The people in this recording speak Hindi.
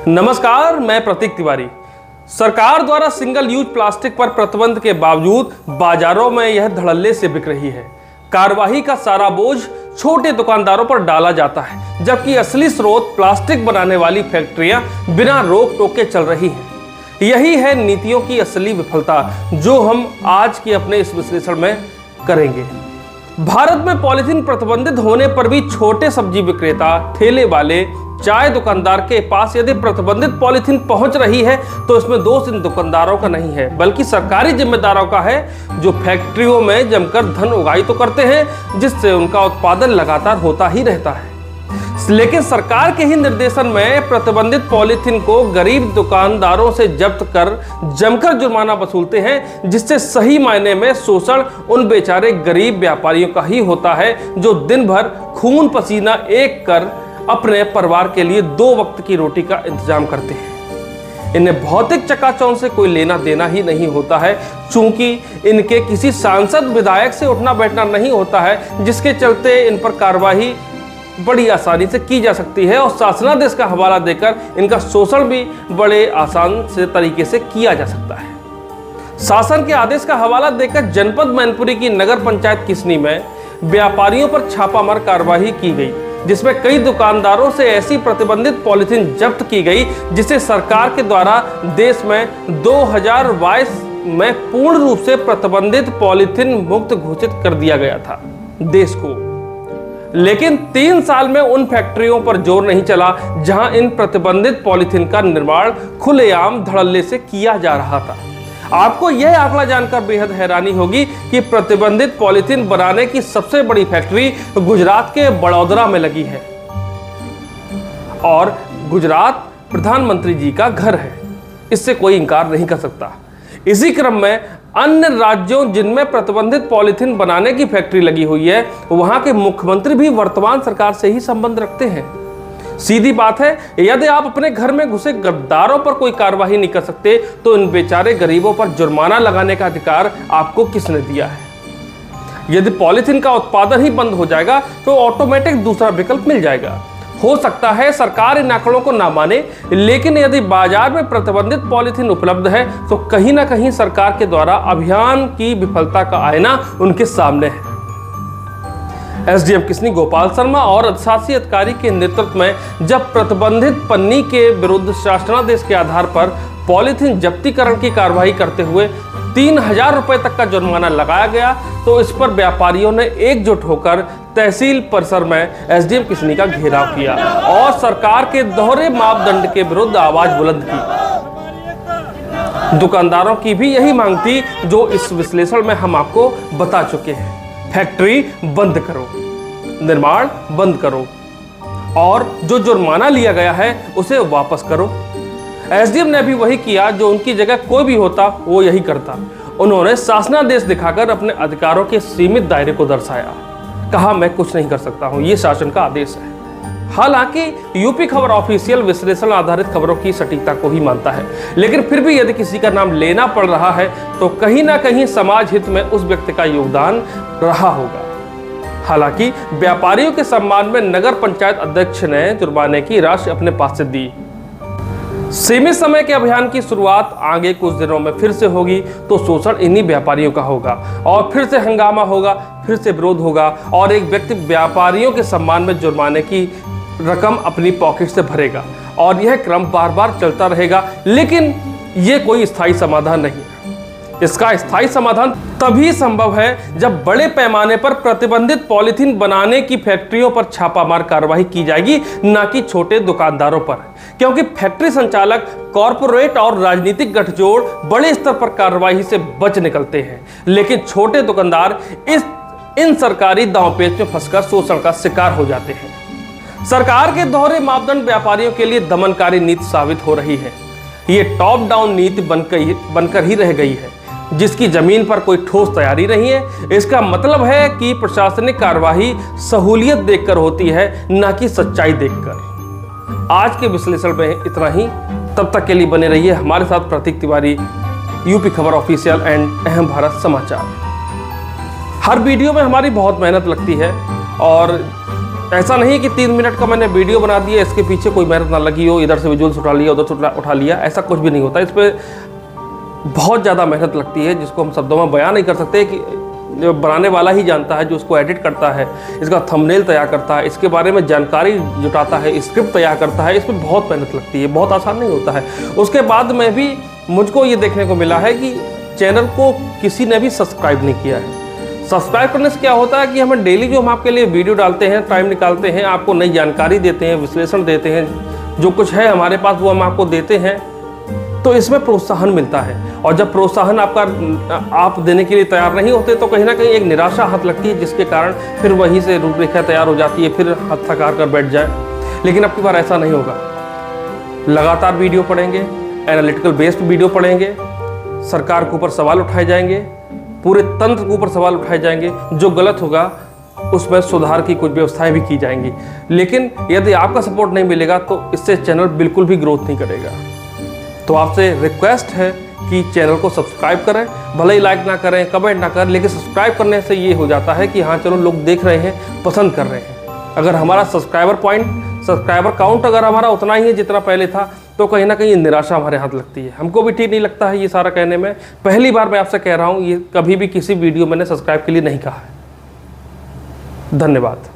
नमस्कार, मैं प्रतीक तिवारी। सरकार द्वारा सिंगल यूज प्लास्टिक पर प्रतिबंध के बावजूद बाजारों में यह धड़ल्ले से बिक रही है। कार्रवाई का सारा बोझ छोटे दुकानदारों पर डाला जाता है, जबकि असली स्रोत प्लास्टिक बनाने वाली फैक्ट्रियां बिना रोक टोक के चल रही हैं। यही है नीतियों की असली विफलता, जो हम आज के अपने इस विश्लेषण में करेंगे। भारत में पॉलीथीन प्रतिबंधित होने पर भी छोटे सब्जी विक्रेता, ठेले वाले, चाय दुकानदार के पास यदि प्रतिबंधित पॉलीथीन पहुंच रही है तो इसमें दोष इन दुकानदारों का नहीं है, बल्कि सरकारी जिम्मेदारों का है, जो फैक्ट्रियों में जमकर धन उगाई तो करते हैं, जिससे उनका उत्पादन लगातार होता ही रहता है। लेकिन सरकार के ही निर्देशन में प्रतिबंधित पॉलीथीन को गरीब दुकानदारों से जब्त कर जमकर जुर्माना वसूलते हैं, जिससे सही मायने में शोषण उन बेचारे गरीब व्यापारियों का ही होता है, जो दिन भर खून पसीना एक कर अपने परिवार के लिए 2 वक्त की रोटी का इंतजाम करते हैं। इन्हें भौतिक चकाचौंध से कोई लेना देना ही नहीं होता है, चूंकि इनके किसी सांसद विधायक से उठना बैठना नहीं होता है, जिसके चलते इन पर कार्रवाई बड़ी आसानी से की जा सकती है और शासनादेश का हवाला देकर इनका शोषण भी बड़े आसान से तरीके से किया जा सकता है। शासन के आदेश का हवाला देकर जनपद मैनपुरी की नगर पंचायत किसनी में व्यापारियों पर छापामार कार्रवाई की गई, जिसमें कई दुकानदारों से ऐसी प्रतिबंधित पॉलीथीन जब्त की गई, जिसे सरकार के द्वारा देश में 2022 में पूर्ण रूप से प्रतिबंधित पॉलीथीन मुक्त घोषित कर दिया गया था देश को। लेकिन 3 साल में उन फैक्ट्रियों पर जोर नहीं चला जहां इन प्रतिबंधित पॉलीथीन का निर्माण खुलेआम धड़ल्ले से किया जा रहा था। आपको यह आंकड़ा जानकर बेहद हैरानी होगी कि प्रतिबंधित पॉलीथीन बनाने की सबसे बड़ी फैक्ट्री गुजरात के बड़ौदरा में लगी है और गुजरात प्रधानमंत्री जी का घर है, इससे कोई इंकार नहीं कर सकता। इसी क्रम में अन्य राज्यों जिनमें प्रतिबंधित पॉलीथीन बनाने की फैक्ट्री लगी हुई है, वहां के मुख्यमंत्री भी वर्तमान सरकार से ही संबंध रखते हैं। सीधी बात है, यदि आप अपने घर में घुसे गद्दारों पर कोई कार्रवाई नहीं कर सकते, तो इन बेचारे गरीबों पर जुर्माना लगाने का अधिकार आपको किसने दिया है? यदि पॉलीथीन का उत्पादन ही बंद हो जाएगा तो ऑटोमेटिक दूसरा विकल्प मिल जाएगा। हो सकता है सरकार इन आंकड़ों को ना माने, लेकिन यदि बाजार में प्रतिबंधित पॉलीथीन उपलब्ध है तो कहीं ना कहीं सरकार के द्वारा अभियान की विफलता का आईना उनके सामने है। एसडीएम किसनी गोपाल शर्मा और अधिशासी अधिकारी के नेतृत्व में जब प्रतिबंधित पन्नी के विरुद्ध शासनादेश के आधार पर पॉलीथीन जब्तीकरण की कार्रवाई करते हुए 3000 रुपए तक का जुर्माना लगाया गया, तो इस पर व्यापारियों ने एकजुट होकर तहसील परिसर में एसडीएम किसनी का घेराव किया और सरकार के दोहरे मापदंड के विरुद्ध आवाज बुलंद की। दुकानदारों की भी यही मांग थी, जो इस विश्लेषण में हम आपको बता चुके हैं। फैक्ट्री बंद करो, निर्माण बंद करो और जो जुर्माना लिया गया है उसे वापस करो। एसडीएम ने भी वही किया जो उनकी जगह कोई भी होता वो यही करता। उन्होंने शासनादेश दिखाकर अपने अधिकारों के सीमित दायरे को दर्शाया। कहा, मैं कुछ नहीं कर सकता हूं, ये शासन का आदेश है। हालांकि यूपी खबर ऑफिशियल विश्लेषण आधारित खबरों की सटीकता को ही मानता है, लेकिन फिर भी यदि किसी का नाम लेना पड़ रहा है तो कहीं ना कहीं समाज हित में उस व्यक्ति का योगदान रहा होगा। हालांकि व्यापारियों के सम्मान में नगर पंचायत अध्यक्ष ने जुर्माने की राशि अपने पास से दी। सीमित समय के अभियान की शुरुआत आगे कुछ दिनों में फिर से होगी, तो शोषण इन्हीं व्यापारियों का होगा और फिर से हंगामा होगा, फिर से विरोध होगा और एक व्यक्ति व्यापारियों के सम्मान में जुर्माने की रकम अपनी पॉकेट से भरेगा और यह क्रम बार बार चलता रहेगा। लेकिन यह कोई स्थायी समाधान नहीं है। इसका स्थायी समाधान तभी संभव है जब बड़े पैमाने पर प्रतिबंधित पॉलीथीन बनाने की फैक्ट्रियों पर छापामार कार्रवाई की जाएगी, ना कि छोटे दुकानदारों पर, क्योंकि फैक्ट्री संचालक, कॉरपोरेट और राजनीतिक गठजोड़ बड़े स्तर पर कार्रवाई से बच निकलते हैं, लेकिन छोटे दुकानदार इन सरकारी दांवपेच में फंसकर शोषण का शिकार हो जाते हैं। सरकार के दोहरे मापदंड व्यापारियों के लिए दमनकारी नीति साबित हो रही है। ये टॉप डाउन नीति बनकर ही रह गई है, जिसकी जमीन पर कोई ठोस तैयारी नहीं है। इसका मतलब है कि प्रशासनिक कार्यवाही सहूलियत देखकर होती है, ना कि सच्चाई देखकर। आज के विश्लेषण में इतना ही। तब तक के लिए बने रहिए हमारे साथ। प्रतीक तिवारी, यूपी खबर ऑफिशियल एंड अहम भारत समाचार। हर वीडियो में हमारी बहुत मेहनत लगती है और ऐसा नहीं कि 3 मिनट का मैंने वीडियो बना दिया, इसके पीछे कोई मेहनत ना लगी हो, इधर से विजुअल्स उठा लिया, उधर से उठा लिया, ऐसा कुछ भी नहीं होता। इस पर बहुत ज़्यादा मेहनत लगती है जिसको हम शब्दों में बयान नहीं कर सकते, कि जो बनाने वाला ही जानता है, जो उसको एडिट करता है, इसका थंबनेल तैयार करता है, इसके बारे में जानकारी जुटाता है, स्क्रिप्ट तैयार करता है, इसमें बहुत मेहनत लगती है, बहुत आसान नहीं होता है। उसके बाद में भी मुझको ये देखने को मिला है कि चैनल को किसी ने भी सब्सक्राइब नहीं किया है। सब्सक्राइब करने से क्या होता है कि हमें डेली जो हम आपके लिए वीडियो डालते हैं, टाइम निकालते हैं, आपको नई जानकारी देते हैं, विश्लेषण देते हैं, जो कुछ है हमारे पास वो हम आपको देते हैं, तो इसमें प्रोत्साहन मिलता है। और जब प्रोत्साहन आप देने के लिए तैयार नहीं होते तो कहीं ना कहीं एक निराशा हाथ लगती है, जिसके कारण फिर वहीं से रूपरेखा तैयार हो जाती है, फिर हाथ थका कर बैठ जाए। लेकिन अब की बार ऐसा नहीं होगा। लगातार वीडियो पढ़ेंगे, एनालिटिकल बेस्ड वीडियो पढ़ेंगे, सरकार के ऊपर सवाल उठाए जाएंगे, पूरे तंत्र के ऊपर सवाल उठाए जाएंगे, जो गलत होगा उसमें सुधार की कुछ व्यवस्थाएं भी की जाएंगी। लेकिन यदि आपका सपोर्ट नहीं मिलेगा तो इससे चैनल बिल्कुल भी ग्रोथ नहीं करेगा। तो आपसे रिक्वेस्ट है कि चैनल को सब्सक्राइब करें, भले ही लाइक ना करें, कमेंट ना करें, लेकिन सब्सक्राइब करने से ये हो जाता है कि हाँ चलो लोग देख रहे हैं, पसंद कर रहे हैं। अगर हमारा सब्सक्राइबर काउंट अगर हमारा उतना ही है जितना पहले था, तो कहीं ना कहीं निराशा हमारे हाथ लगती है। हमको भी ठीक नहीं लगता है ये सारा कहने में। पहली बार मैं आपसे कह रहा हूँ, ये कभी भी किसी वीडियो मैंने सब्सक्राइब के लिए नहीं कहा है। धन्यवाद।